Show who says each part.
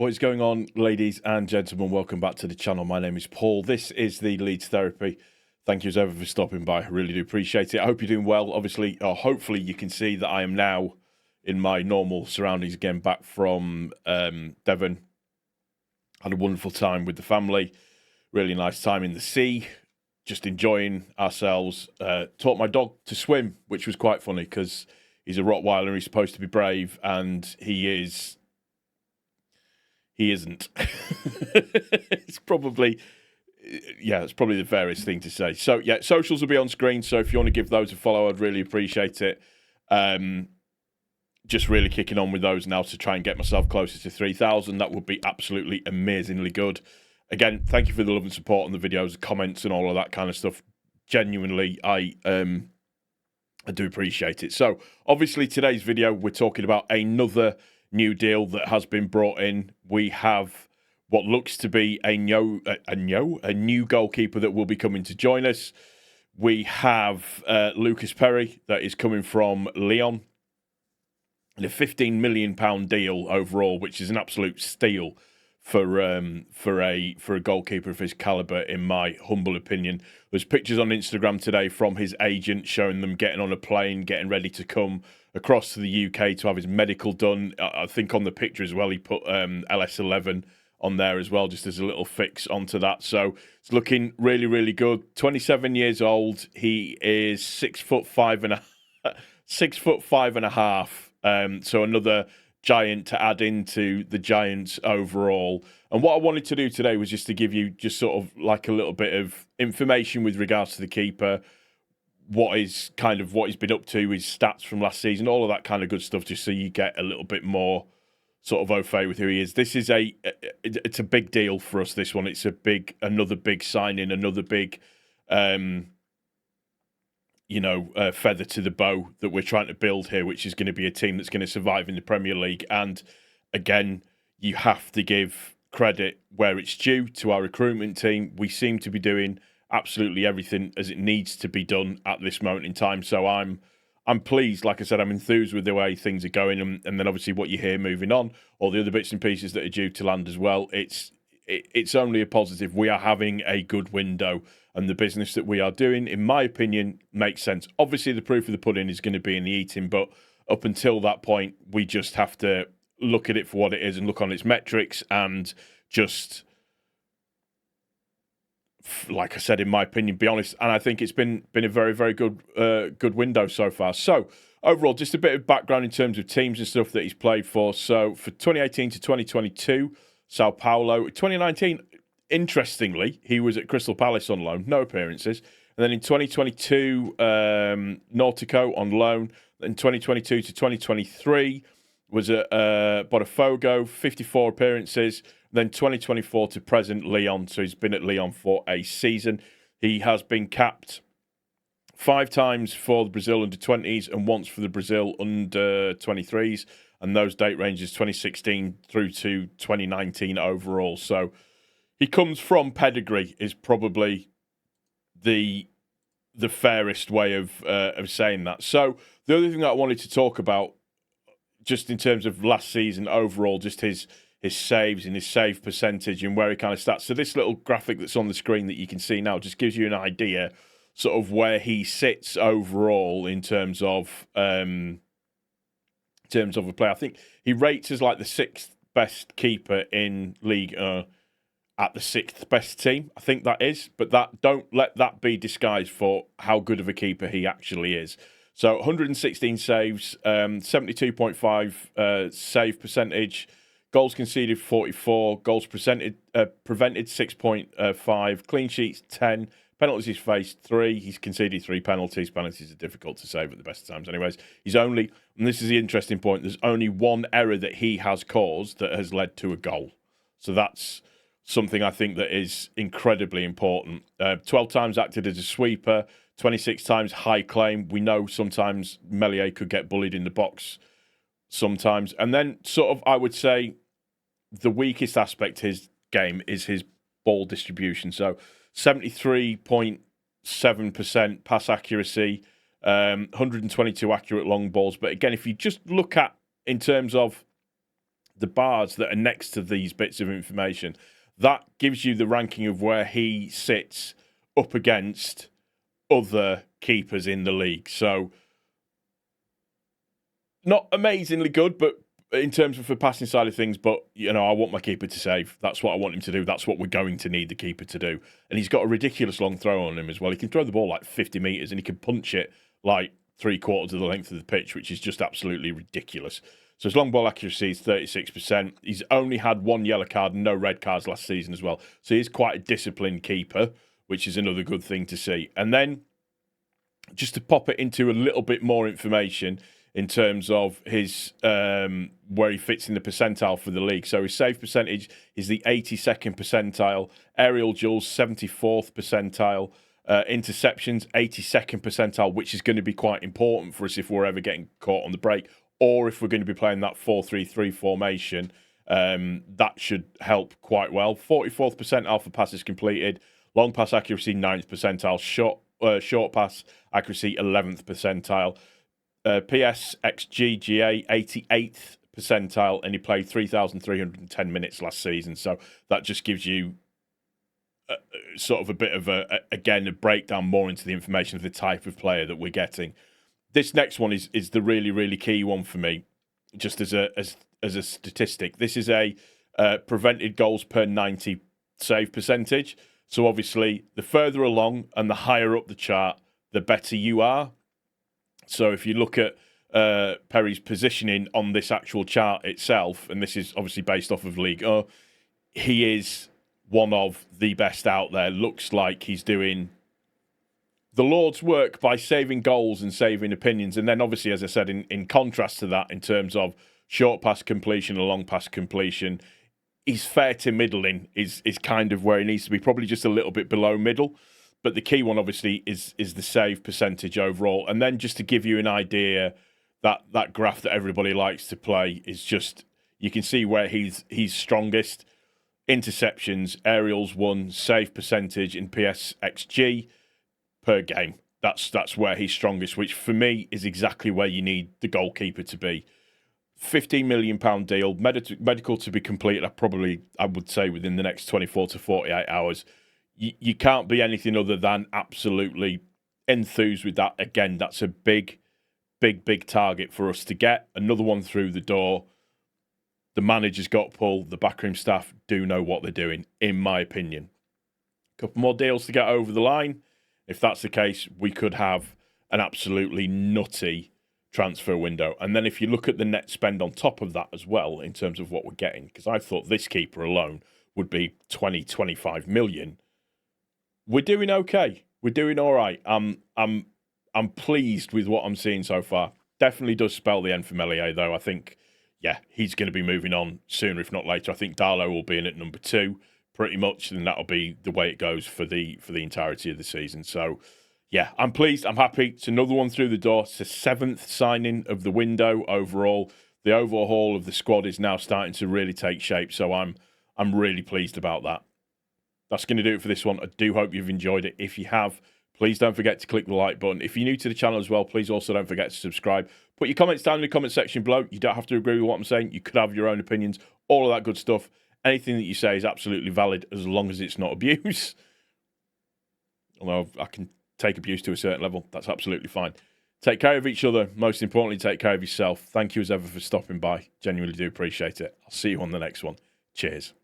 Speaker 1: What is going on, ladies and gentlemen? Welcome back to the channel. My name is Paul. This is the Leeds Therapy. Thank you as ever for stopping by. I really do appreciate it. I hope you're doing well. Obviously, or hopefully you can see that I am now in my normal surroundings again, back from Devon. Had a wonderful time with the family. Really nice time in the sea. Just enjoying ourselves. Taught my dog to swim, which was quite funny because he's a Rottweiler. He's supposed to be brave, and he is... He isn't. It's probably the fairest thing to say. So, yeah, socials will be on screen. So if you want to give those a follow, I'd really appreciate it. Just really kicking on with those now to try and get myself closer to 3,000. That would be absolutely amazingly good. Again, thank you for the love and support on the videos, the comments, and all of that kind of stuff. Genuinely, I do appreciate it. So, obviously, today's video, we're talking about another new deal that has been brought in. We have what looks to be a new goalkeeper that will be coming to join us. We have Lucas Perri that is coming from Lyon, and a £15 million deal overall, which is an absolute steal for a goalkeeper of his caliber, in my humble opinion. There's pictures on Instagram today from his agent showing them getting on a plane, getting ready to come across to the UK to have his medical done. I think on the picture as well, he put LS11 on there as well, just as a little fix onto that. So it's looking really, really good. 27 years old. He is 6'5" and 6'5.5". So another giant to add into the Giants overall. And what I wanted to do today was just to give you just sort of like a little bit of information with regards to the keeper, what he's been up to, his stats from last season, all of that kind of good stuff, just so you get a little bit more sort of au fait with who he is. This is it's a big deal for us, this one. It's another big signing, another big feather to the bow that we're trying to build here, which is going to be a team that's going to survive in the Premier League. And again, you have to give credit where it's due to our recruitment team. We seem to be doing absolutely everything as it needs to be done at this moment in time. So I'm pleased. Like I said, I'm enthused with the way things are going, and then obviously what you hear moving on, all the other bits and pieces that are due to land as well. It's only a positive. We are having a good window, and the business that we are doing, in my opinion, makes sense. Obviously, the proof of the pudding is going to be in the eating, but up until that point, we just have to look at it for what it is and look on its metrics and just, like I said, in my opinion, be honest. And I think it's been a very, very good window so far. So overall, just a bit of background in terms of teams and stuff that he's played for. So for 2018 to 2022, Sao Paulo. 2019, interestingly, he was at Crystal Palace on loan, no appearances. And then in 2022, Nautico on loan. In 2022 to 2023 was at Botafogo, 54 appearances. Then 2024 to present, Lyon. So he's been at Lyon for a season. He has been capped 5 times for the Brazil under-20s and once for the Brazil under-23s. And those date ranges 2016 through to 2019 overall. So he comes from pedigree is probably the fairest way of saying that. So the other thing that I wanted to talk about, just in terms of last season overall, just his saves and his save percentage and where he kind of starts. So this little graphic that's on the screen that you can see now just gives you an idea sort of where he sits overall in terms of a play. I think he rates as like the 6th best keeper in League at the 6th best team. I think that is, but don't let that be disguised for how good of a keeper he actually is. So 116 saves, 72.5 save percentage. Goals conceded 44, goals prevented 6.5, clean sheets 10, penalties he's faced 3. He's conceded 3 penalties. Penalties are difficult to save at the best of times anyways. He's only, and this is the interesting point, there's only one error that he has caused that has led to a goal. So that's something I think that is incredibly important. 12 times acted as a sweeper, 26 times high claim. We know sometimes Meslier could get bullied in the box sometimes. And then sort of, I would say, the weakest aspect of his game is his ball distribution. So 73.7% pass accuracy, 122 accurate long balls. But again, if you just look at, in terms of the bars that are next to these bits of information, that gives you the ranking of where he sits up against other keepers in the league. So not amazingly good, but in terms of the passing side of things, but, you know, I want my keeper to save. That's what I want him to do. That's what we're going to need the keeper to do. And he's got a ridiculous long throw on him as well. He can throw the ball like 50 metres and he can punch it like 3/4 of the length of the pitch, which is just absolutely ridiculous. So his long ball accuracy is 36%. He's only had one yellow card and no red cards last season as well. So he's quite a disciplined keeper, which is another good thing to see. And then just to pop it into a little bit more information in terms of his where he fits in the percentile for the league. So his save percentage is the 82nd percentile, aerial duels 74th percentile, interceptions 82nd percentile, which is going to be quite important for us if we're ever getting caught on the break, or if we're going to be playing that 4-3-3 formation. That should help quite well. 44th percentile for passes completed, long pass accuracy 9th percentile, short pass accuracy 11th percentile. PS XGGA 88th percentile, and he played 3,310 minutes last season. So that just gives you sort of a bit of a breakdown more into the information of the type of player that we're getting. This next one is the really, really key one for me, just as a statistic. This is a prevented goals per 90 save percentage. So obviously, the further along and the higher up the chart, the better you are. So if you look at Perri's positioning on this actual chart itself, and this is obviously based off of League, he is one of the best out there. Looks like he's doing the Lord's work by saving goals and saving opinions. And then obviously, as I said, in contrast to that, in terms of short pass completion and long pass completion, he's fair to middling is kind of where he needs to be, probably just a little bit below middle. But the key one, obviously, is the save percentage overall. And then just to give you an idea, that graph that everybody likes to play is just, you can see where he's strongest. Interceptions, aerials 1, save percentage, and PSXG per game. That's where he's strongest, which for me is exactly where you need the goalkeeper to be. £15 million deal, medical to be completed, I would say, within the next 24 to 48 hours. You can't be anything other than absolutely enthused with that. Again, that's a big target for us to get. Another one through the door. The manager's got pull. The backroom staff do know what they're doing, in my opinion. A couple more deals to get over the line. If that's the case, we could have an absolutely nutty transfer window. And then if you look at the net spend on top of that as well, in terms of what we're getting, because I thought this keeper alone would be 20-25 million. We're doing okay. We're doing all right. I'm pleased with what I'm seeing so far. Definitely does spell the end for Meslier, though. I think, yeah, he's going to be moving on sooner, if not later. I think Darlow will be in at number 2, pretty much, and that'll be the way it goes for the entirety of the season. So, yeah, I'm pleased. I'm happy. It's another one through the door. It's the 7th signing of the window overall. The overhaul of the squad is now starting to really take shape. So I'm really pleased about that. That's going to do it for this one. I do hope you've enjoyed it. If you have, please don't forget to click the like button. If you're new to the channel as well, please also don't forget to subscribe. Put your comments down in the comment section below. You don't have to agree with what I'm saying. You could have your own opinions, all of that good stuff. Anything that you say is absolutely valid as long as it's not abuse. Although I can take abuse to a certain level. That's absolutely fine. Take care of each other. Most importantly, take care of yourself. Thank you as ever for stopping by. Genuinely do appreciate it. I'll see you on the next one. Cheers.